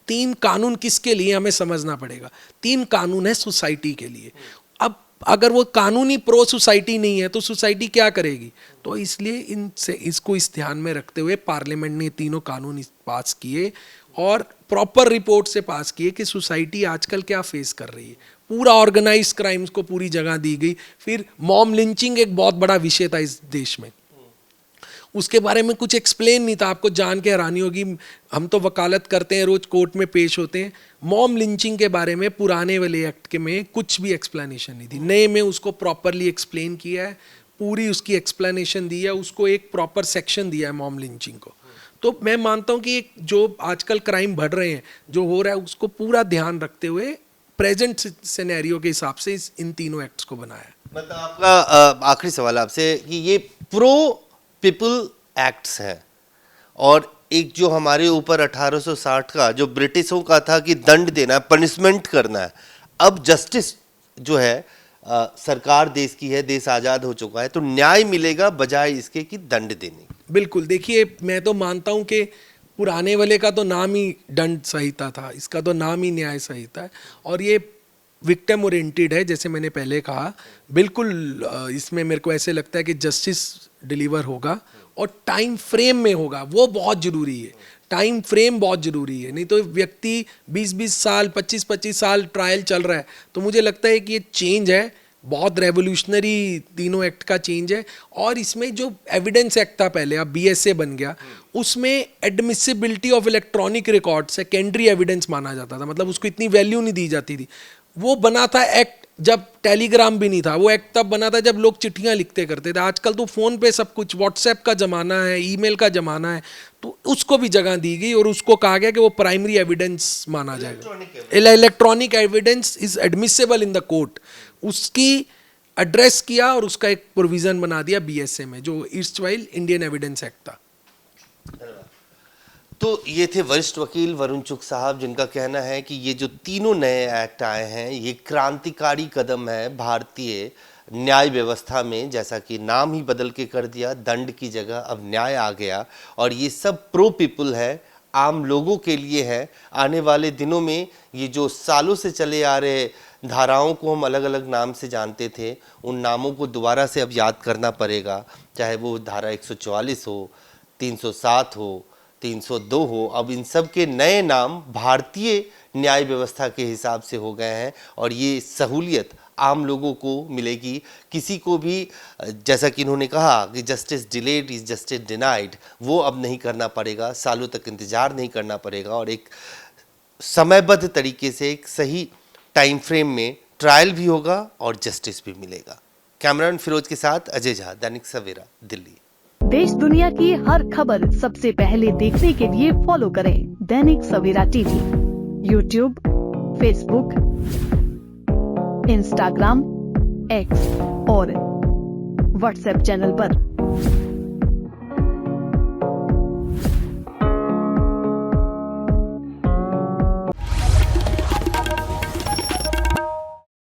3 कानून किसके लिए हमें समझना पड़ेगा। 3 कानून है सोसाइटी के लिए। अब अगर वो कानूनी प्रो सोसाइटी नहीं है तो सोसाइटी क्या करेगी। तो इसलिए इनसे इसको इस ध्यान में रखते हुए पार्लियामेंट ने तीनों कानून पास किए और प्रॉपर रिपोर्ट से पास किए कि सोसाइटी आजकल क्या फेस कर रही है। पूरा ऑर्गेनाइज क्राइम्स को पूरी जगह दी गई। फिर मॉब लिंचिंग एक बहुत बड़ा विषय था इस देश में, उसके बारे में कुछ एक्सप्लेन नहीं था। आपको जान के हैरानी होगी, हम तो वकालत करते हैं, रोज कोर्ट में पेश होते हैं, मॉब लिंचिंग के बारे में पुराने वाले एक्ट के में कुछ भी एक्सप्लेनेशन नहीं थी। नए में उसको प्रॉपरली एक्सप्लेन किया है, पूरी उसकी एक्सप्लेनेशन दी है, उसको एक प्रॉपर सेक्शन दिया है मॉब लिंचिंग को। तो मैं मानता हूँ कि जो आजकल क्राइम बढ़ रहे हैं, जो हो रहा है, उसको पूरा ध्यान रखते हुए प्रेजेंट सिनेरियो के हिसाब से इन तीनों एक्ट्स को बनाया। मतलब आपका आखिरी सवाल आपसे कि ये प्रो पीपल एक्ट्स है और एक जो हमारे ऊपर 1860 का जो ब्रिटिशों का था कि दंड देना है, पनिशमेंट करना है, अब जस्टिस जो है सरकार देश की है, देश आज़ाद हो चुका है, तो न्याय मिलेगा बजाय इसके कि दंड देने। बिल्कुल, देखिए मैं तो मानता हूँ कि पुराने वाले का तो नाम ही दंड संहिता था, इसका तो नाम ही न्याय संहिता है और ये विक्टिम ओरिएंटेड है। जैसे मैंने पहले कहा, बिल्कुल इसमें मेरे को ऐसे लगता है कि जस्टिस डिलीवर होगा और टाइम फ्रेम में होगा, वो बहुत ज़रूरी है। टाइम फ्रेम बहुत ज़रूरी है, नहीं तो व्यक्ति 20-20 साल 25-25 साल ट्रायल चल रहा है। तो मुझे लगता है कि ये चेंज है, बहुत रेवोल्यूशनरी तीनों एक्ट का चेंज है। और इसमें जो एविडेंस एक्ट था पहले, अब BSA बन गया, उसमें admissibility of electronic record secondary evidence माना जाता था, मतलब उसको इतनी वैल्यू नहीं दी जाती थी। वो बना था एक्ट जब टेलीग्राम भी नहीं था, वो एक्ट तब बना था जब लोग चिट्ठियां लिखते करते थे। आजकल तो फ़ोन पे सब कुछ, व्हाट्सएप का ज़माना है, ईमेल का ज़माना है, तो उसको भी जगह दी गई और उसको कहा गया कि वो प्राइमरी एविडेंस माना जाएगा। Electronic evidence is admissible in the court, उसकी एड्रेस किया और उसका एक प्रोविज़न बना दिया BSA में, जो ईस्टवाइल इंडियन एविडेंस एक्ट था। तो ये थे वरिष्ठ वकील वरुण चुग साहब, जिनका कहना है कि ये जो तीनों नए एक्ट आए हैं ये क्रांतिकारी कदम है भारतीय न्याय व्यवस्था में। जैसा कि नाम ही बदल के कर दिया, दंड की जगह अब न्याय आ गया और ये सब प्रो पीपल है, आम लोगों के लिए है। आने वाले दिनों में ये जो सालों से चले आ रहे धाराओं को हम अलग अलग नाम से जानते थे, उन नामों को दोबारा से अब याद करना पड़ेगा, चाहे वो धारा 144 हो, 307 हो, 302 हो। अब इन सब के नए नाम भारतीय न्याय व्यवस्था के हिसाब से हो गए हैं और ये सहूलियत आम लोगों को मिलेगी। किसी को भी, जैसा कि इन्होंने कहा कि justice delayed is justice denied, वो अब नहीं करना पड़ेगा, सालों तक इंतजार नहीं करना पड़ेगा और एक समयबद्ध तरीके से एक सही टाइम फ्रेम में ट्रायल भी होगा और जस्टिस भी मिलेगा। कैमरामैन फिरोज के साथ अजय झा, दैनिक सवेरा, दिल्ली। देश दुनिया की हर खबर सबसे पहले देखने के लिए फॉलो करें Dainik Savera TV, YouTube, Facebook, Instagram, X और व्हाट्सएप चैनल पर।